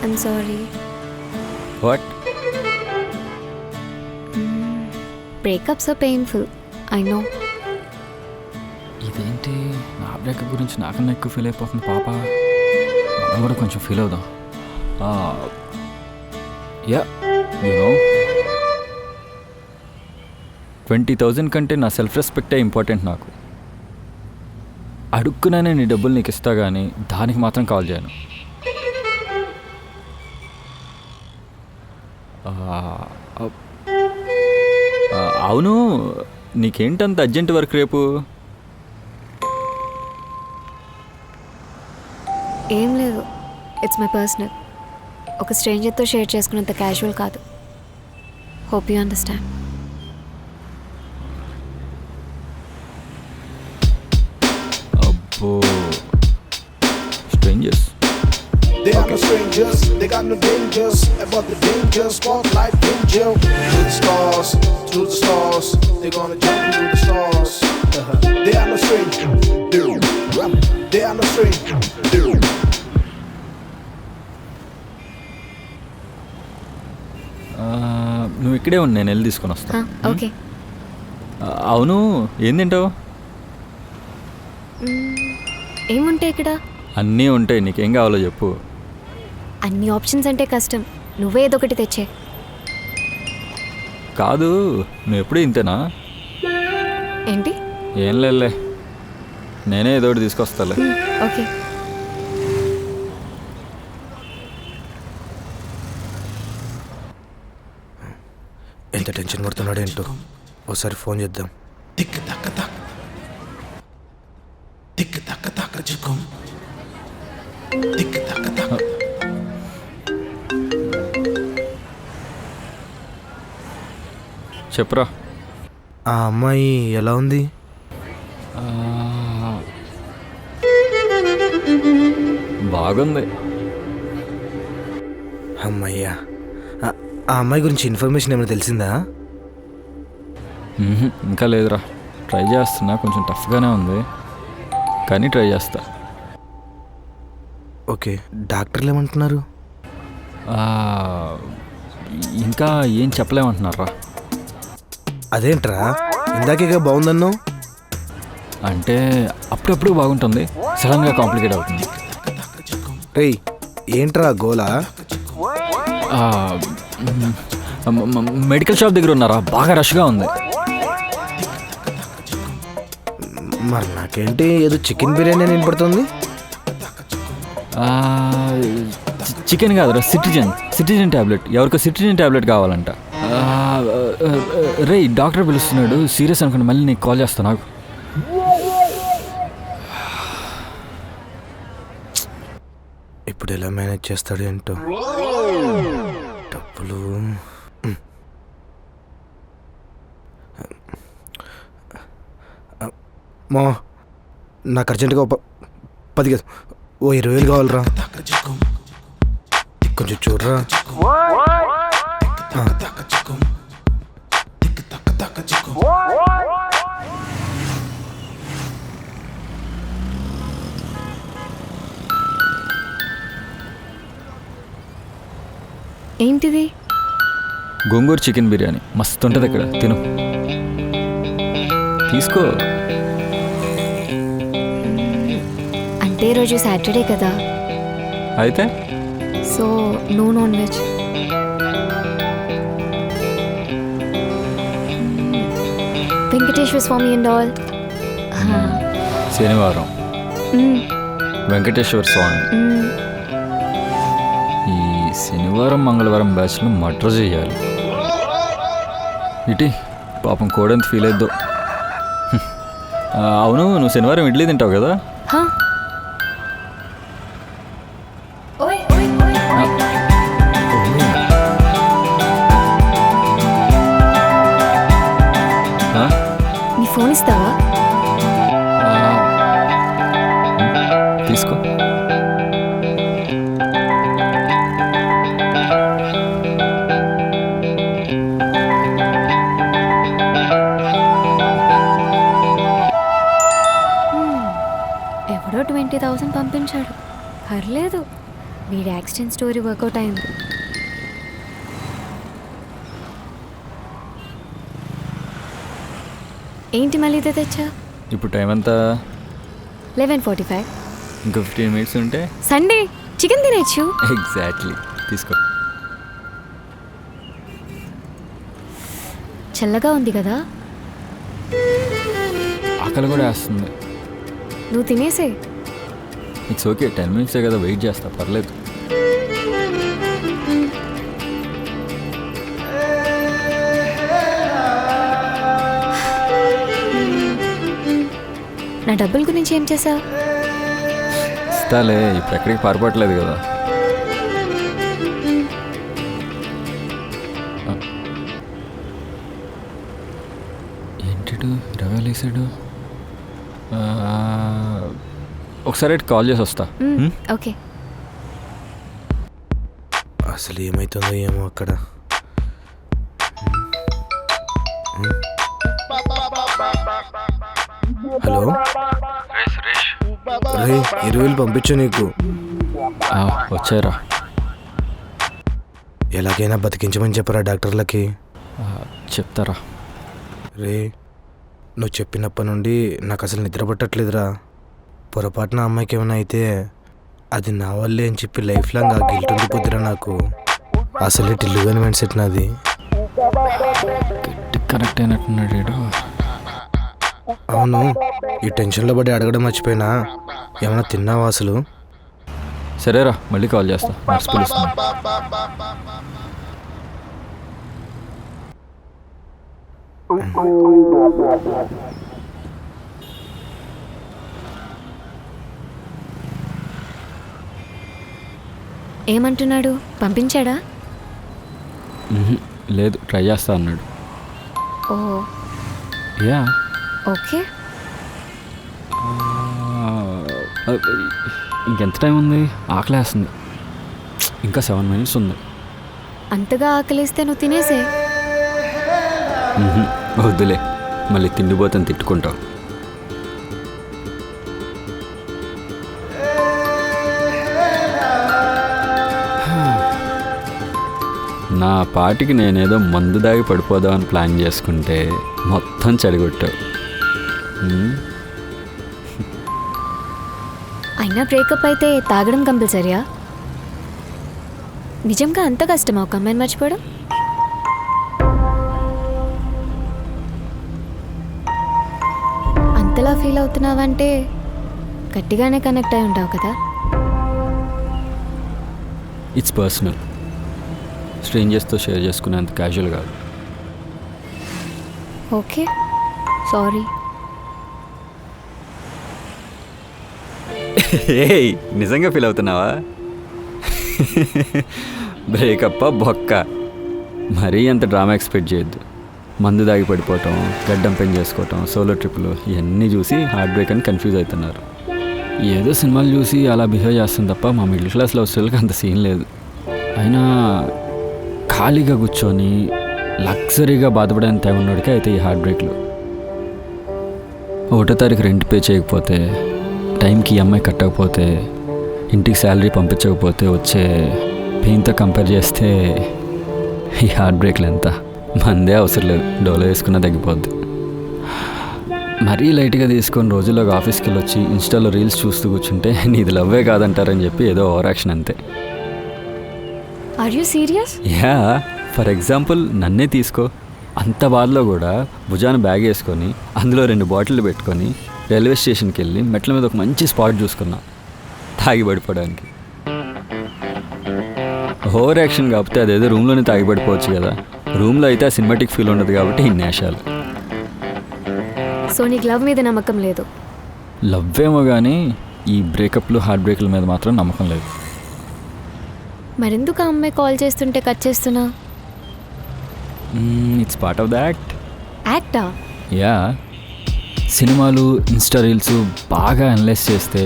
I'm sorry. What? Breakups are painful, I know. ఇదేంటి నా breakup గురించి నాకన్నా ఎక్కువ ఫీల్ అయిపోతుంది పాప. మనం కూడా కొంచెం ఫీల్ అవుదాం. యా యూనో 20,000 కంటే నా సెల్ఫ్ రెస్పెక్టే ఇంపార్టెంట్ నాకు. అడుక్కునే నీ డబ్బులు నీకు ఇస్తా కానీ దానికి మాత్రం కాల్ చేయను. అవును, నీకేంటంత అర్జెంట్ వర్క్ రేపు? ఏం లేదు, ఇట్స్ మై పర్సనల్. ఒక స్ట్రేంజర్తో షేర్ చేసుకున్నంత క్యాజువల్ కాదు. Hope you understand. అబ్బో, strangers. They are no strangers, they got no dangers, but the dangers walk like danger. To the stars, they're gonna jump into the stars. They are no strangers, they are no strangers. నువ్వు ఇక్కడే ఉండి నేను వెళ్ళి తీసుకొని వస్తా. Okay. అవును, ఏం తింటావు? ఏముంటాయి ఇక్కడ? అన్నీ ఉంటాయి, నీకేం కావాలో చెప్పు. అన్ని ఆప్షన్స్ అంటే కష్టం, నువ్వే ఏదో ఒకటి తెచ్చే. కాదు, నువ్వు ఎప్పుడు ఇంతేనా? ఏంటి? ఏం లేదులే, నేనే ఏదో ఒకటి తీసుకొస్తాలే. ఓకే. ఎంత టెన్షన్ పడుతున్నాడు ఏంటో, ఒకసారి ఫోన్ చేద్దాం. Tick tack tack, tick tack tack, chikum. Tick tack tack. చెప్పురా. ఆ అమ్మాయి ఎలా ఉంది? బాగుంది. అమ్మయ్యా, ఆ అమ్మాయి గురించి ఇన్ఫర్మేషన్ ఏమైనా తెలిసిందా? ఇంకా లేదురా, ట్రై చేస్తున్నా. కొంచెం టఫ్గానే ఉంది కానీ ట్రై చేస్తా. ఓకే, డాక్టర్లు ఏమంటున్నారు? ఇంకా ఏం చెప్పలేమంటున్నారా. అదేంట్రా, ఇందాకేగా బాగుందన్నావు? అంటే అప్పుడప్పుడు బాగుంటుంది, సడన్గా కాంప్లికేట్ అవుతుంది. రేయ్, ఏంట్రా గోలా? మెడికల్ షాప్ దగ్గర ఉన్నారా? బాగా రష్గా ఉంది. మరి నాకేంటి ఏదో చికెన్ బిర్యానీ అని వినపడుతుంది. చికెన్ కాదురా, సిట్రిజిన్ ట్యాబ్లెట్. ఎవరికో సిట్రిజిన్ ట్యాబ్లెట్ కావాలంట. రే, డాక్టర్ పిలుస్తున్నాడు, సీరియస్ అనుకుని మళ్ళీ నీకు కాల్ చేస్తాను నాకు. ఇప్పుడు ఎలా మేనేజ్ చేస్తాడు ఏంటో. డబ్బులు మా నాకు అర్జెంటుగా 10 కాదు, 20,000 కావాలరా. కొంచెం చూడరా. ఏంటిది? గోంగూర చికెన్ బిర్యానీ మస్తు ఉంటుంది ఇక్కడ, తిను. తీసుకో. అంటే ఈరోజు సాటర్డే కదా, అయితే so no non veg. Venkateswara Swamy and all. శనివారం వెంకటేశ్వర స్వామి. ఈ శనివారం మంగళవారం బ్యాచ్లో మర్డర్ చేయాలి. ఇటీ పాపం కోడెంత ఫీల్ అయిద్దో. అవును, నువ్వు శనివారం ఇడ్లీ తింటావు కదా? నీ ఫోన్ ఇస్తావా? తీసుకో. ఎవడో 20,000 పంపించాడు, పర్లేదు. వీడి యాక్సిడెంట్ స్టోరీ వర్కౌట్ అయింది. ఏంటి మళ్ళీ ఇదే తెచ్చా? ఇప్పుడు టైం అంతా 11:45. ఇంకో 15 minutes ఉంటే సండే చికెన్ తినేచ్చు. ఎగ్జాక్ట్లీ. తీసుకో. చల్లగా ఉంది కదా, ఆకలి కూడా వేస్తుంది. నువ్వు తినేసే. ఇట్స్ ఓకే, 10 minutes కదా, వెయిట్ చేస్తా, పర్లేదు. నా డబ్బుల గురించి ఏం చేసావు? ఇస్తాలే, ఇప్పుడు ఎక్కడికి పారిపోవట్లేదు కదా. ఏంటిడు 20 వేసాడు. ఒకసారి కాల్ చేసి వస్తా. ఓకే. అసలు ఏమవుతుందో ఏమో అక్కడ. హలో రే, 20,000 పంపించు నీకు. వచ్చారా? ఎలాగైనా బతికించమని చెప్పరా డాక్టర్లకి. చెప్తారా? రే, నువ్వు చెప్పినప్పటి నుండి నాకు అసలు నిద్ర పట్టట్లేదురా. పొరపాటున అమ్మాయికి ఏమైనా అయితే అది నా వల్లే అని చెప్పి లైఫ్ లాంగ్ ఆ గిల్ట్ ఉండిపోద్దిరా నాకు. అసలు టిల్లుగాని మైండ్ సెట్ నాది. కనెక్ట్ అయినట్టున్నాడు వీడు. అవును, ఈ టెన్షన్లో పడి అడగడం మర్చిపోయినా, ఏమైనా తిన్నావా అసలు? సరేరా, మళ్ళీ కాల్ చేస్తా. నర్స్ పిలుస్తున్నా. ఏమంటున్నాడు? పంపించాడా? లేదు, ట్రై చేస్తా అన్నాడు. ఓ యా, ఓకే. ఇంకెంత టైం ఉంది? ఆకలేస్తుంది. ఇంకా 7 minutes ఉంది. అంతగా ఆకలిస్తే నువ్వు తినేసే. వద్దులే, మళ్ళీ తిండిపోతాను, తిట్టుకుంటావు. నా పాటికి నేనేదో మందు దాగి పడిపోదామని ప్లాన్ చేసుకుంటే మొత్తం చెడగొట్టావు. అయినా బ్రేకప్ అయితే తాగడం కంపల్సరీయా? నిజంగా అంత కష్టమా ఒక అమ్మాయిని మర్చిపోవడం? అంతలా ఫీల్ అవుతున్నావంటే గట్టిగానే కనెక్ట్ అయి ఉంటావు కదా. It's personal. స్ట్రేంజర్స్తో షేర్ చేసుకునేంత క్యాజువల్ కాదు. Okay, sorry. ఏయ్, నిజంగా ఫీల్ అవుతున్నావా? బ్రేకప్ బొక్క. మరీ అంత డ్రామా ఎక్స్పెక్ట్ చేయొద్దు. మందు దాగి పడిపోవటం, గడ్డం పెన్ చేసుకోవటం, సోలో ట్రిప్లు ఇవన్నీ చూసి హార్ట్ బ్రేక్ అని కన్ఫ్యూజ్ అవుతున్నారు. ఏదో సినిమాలు చూసి అలా బిహేవ్ చేస్తుంది తప్ప మా మిడిల్ క్లాస్ లవ్ స్టైల్కి అంత సీన్ లేదు. అయినా ఖాళీగా కూర్చొని లగ్జరీగా బాధపడేంత టైం ఉన్నోడికి అయితే ఈ హార్ట్ బ్రేక్లు. 1వ తారీఖు రెంట్ పే చేయకపోతే, టైంకి EMI కట్టకపోతే, ఇంటికి శాలరీ పంపించకపోతే వచ్చే పెయిన్తో కంపేర్ చేస్తే ఈ హార్ట్ బ్రేక్లు ఎంత? మందే అవసరం లేదు, డోలో వేసుకున్నా తగ్గిపోద్ది. మరీ లైట్గా తీసుకొని రోజుల్లోకి ఆఫీస్కి వెళ్ళొచ్చి ఇన్స్టాలో రీల్స్ చూస్తూ కూర్చుంటే నీది లవ్వే కాదంటారని చెప్పి ఏదో ఓవర్ యాక్షన్ అంతే. Are you serious? Yeah, for example నన్నే తీసుకో. అంత బాధలో కూడా భుజాన బ్యాగ్ వేసుకొని అందులో 2 బాటిళ్ళు పెట్టుకొని రైల్వే స్టేషన్కి వెళ్ళి మెట్ల మీద ఒక మంచి స్పాట్ చూసుకున్నా తాగి పడిపోవడానికి. ఓవర్ యాక్షన్ కాకపోతే అదేదో రూమ్లోనే తాగి పడిపోవచ్చు కదా. రూమ్లో అయితే ఆ సినిమాటిక్ ఫీల్ ఉండదు కాబట్టి ఇన్ని ఆశాలు. సో నీకు లవ్ మీద నమ్మకం లేదు? లవ్ ఏమో కానీ ఈ బ్రేకప్లు హార్ట్ బ్రేక్ల మీద మాత్రం నమ్మకం లేదు. మరెందుకు ఆ అమ్మాయి కాల్ చేస్తుంటే కట్ చేస్తున్నా? It's part of the act. యాక్టా? యా, సినిమాలు, ఇన్స్టా రీల్స్ బాగా అనలైజ్ చేస్తే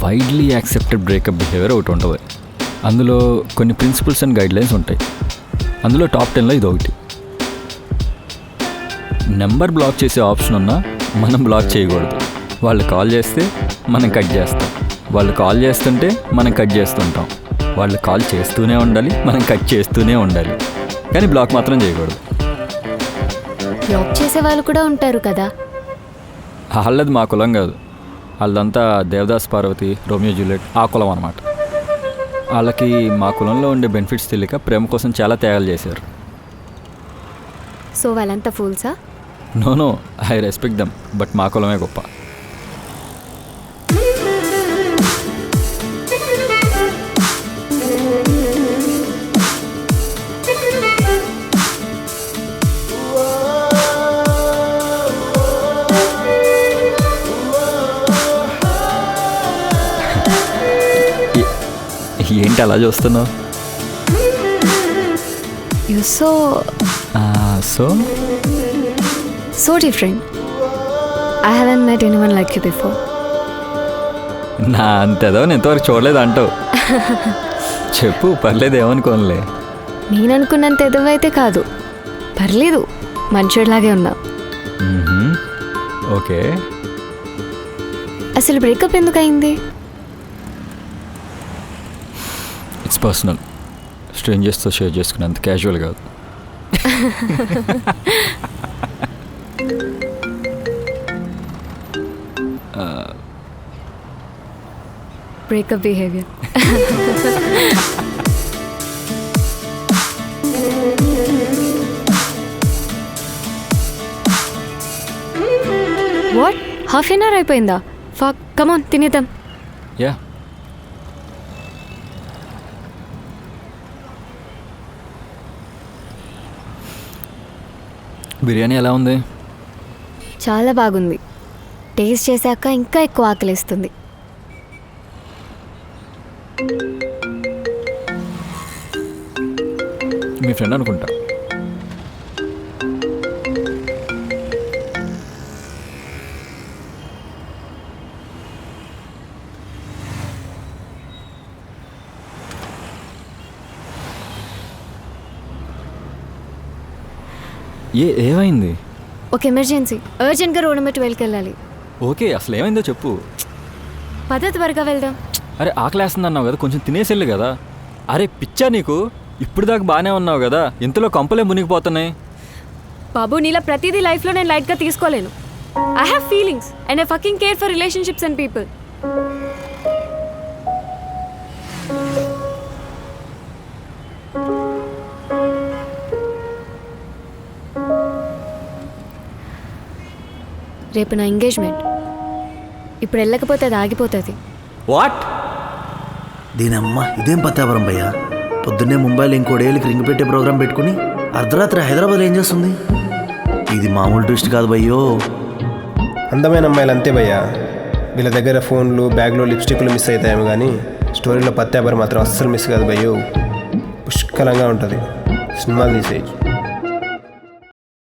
వైడ్లీ యాక్సెప్టెడ్ బ్రేకప్ బిహేవియర్ ఒకటి ఉంటుంది. అందులో కొన్ని ప్రిన్సిపల్స్ అండ్ గైడ్లైన్స్ ఉంటాయి. అందులో టాప్ 10లో ఇది ఒకటి. నెంబర్ బ్లాక్ చేసే ఆప్షన్ ఉన్నా మనం బ్లాక్ చేయకూడదు. వాళ్ళు కాల్ చేస్తే మనం కట్ చేస్తాం, వాళ్ళు కాల్ చేస్తుంటే మనం కట్ చేస్తుంటాం. వాళ్ళు కాల్ చేస్తూనే ఉండాలి, మనం కట్ చేస్తూనే ఉండాలి, కానీ బ్లాక్ మాత్రం చేయకూడదు. బ్లాక్ చేసే వాళ్ళు కూడా ఉంటారు కదా. వాళ్ళది మా కులం కాదు, వాళ్ళదంతా దేవదాస్ పార్వతి, రోమియో జూలియట్ ఆ కులం అన్నమాట. వాళ్ళకి మా కులంలో ఉండే బెనిఫిట్స్ తెలియక ప్రేమ కోసం చాలా త్యాగాలు చేశారు. సో వాళ్ళంతా ఫూల్సా? No, I respect them, but మా కులమే గొప్ప. ఏంటి అలా చూస్తున్నావు? You so so different. I haven't met anyone like you before. నా అంతేదో నేను ఇంతవరకు చూడలేదు అంటావు. చెప్పు, పర్లేదు, ఏమనుకోనులే. నేను అనుకున్నంత ఎదవైతే కాదు, పర్లేదు, మంచోడిలాగే ఉన్నా. ఓకే, అసలు బ్రేకప్ ఎందుకు అయింది? ఇట్స్ పర్సనల్, స్ట్రేంజర్స్తో షేర్ చేసుకున్నంత క్యాజువల్ కాదు. Breakup behaviour. What, half an hour అయిపోయిందా? ఫక్, కమాన్ తినేద్దాం. యా, బిర్యానీ ఎలా ఉంది? చాలా బాగుంది. టేస్ట్ చేశాక ఇంకా ఎక్కువ ఆకలిస్తుంది. మీ ఫ్రెండ్ అనుకుంటా. ఏమైంది? ఒక ఎమర్జెన్సీ, అర్జెంట్గా రోడ్ నెంబర్ 12కి వెళ్ళాలి. ఓకే, అసలు ఏమైందో చెప్పు. పద్ధతి త్వరగా వెళ్దాం. అరే ఆకలేస్తుంది అన్నావు కదా, కొంచెం తినేసెళ్ళు కదా. అరే పిచ్చా నీకు, ఇప్పుడు దాకా బాగానే ఉన్నావు కదా, ఇంతలో కంపలే మునిగిపోతున్నాయి. బాబు, నీలా ప్రతిదీ లైఫ్లో నేను లైట్గా తీసుకోలేను. I have feelings and I fucking care for relationships and people. రేపు నా ఎంగేజ్మెంట్. ఇప్పుడు వెళ్ళకపోతే అది ఆగిపోతుంది. వాట్? దీనమ్మ, ఇదేం పత్యావరం భయ్యా? పొద్దున్నే ముంబైలో ఇంకోడేళ్ళకి రింగ్ పెట్టే ప్రోగ్రాం పెట్టుకుని అర్ధరాత్రి హైదరాబాద్లో ఏం చేస్తుంది? ఇది మామూలు ట్విస్ట్ కాదు భయ్యో. అందమైన అమ్మాయిలు అంతే భయ్యా, వీళ్ళ దగ్గర ఫోన్లు, బ్యాగ్లో లిప్స్టిక్లు మిస్ అవుతాయేమో కానీ స్టోరీలో పత్యావరం మాత్రం అస్సలు మిస్ కాదు భయ్యో. పుష్కలంగా ఉంటుంది. సినిమాలు తీసేయచ్చు.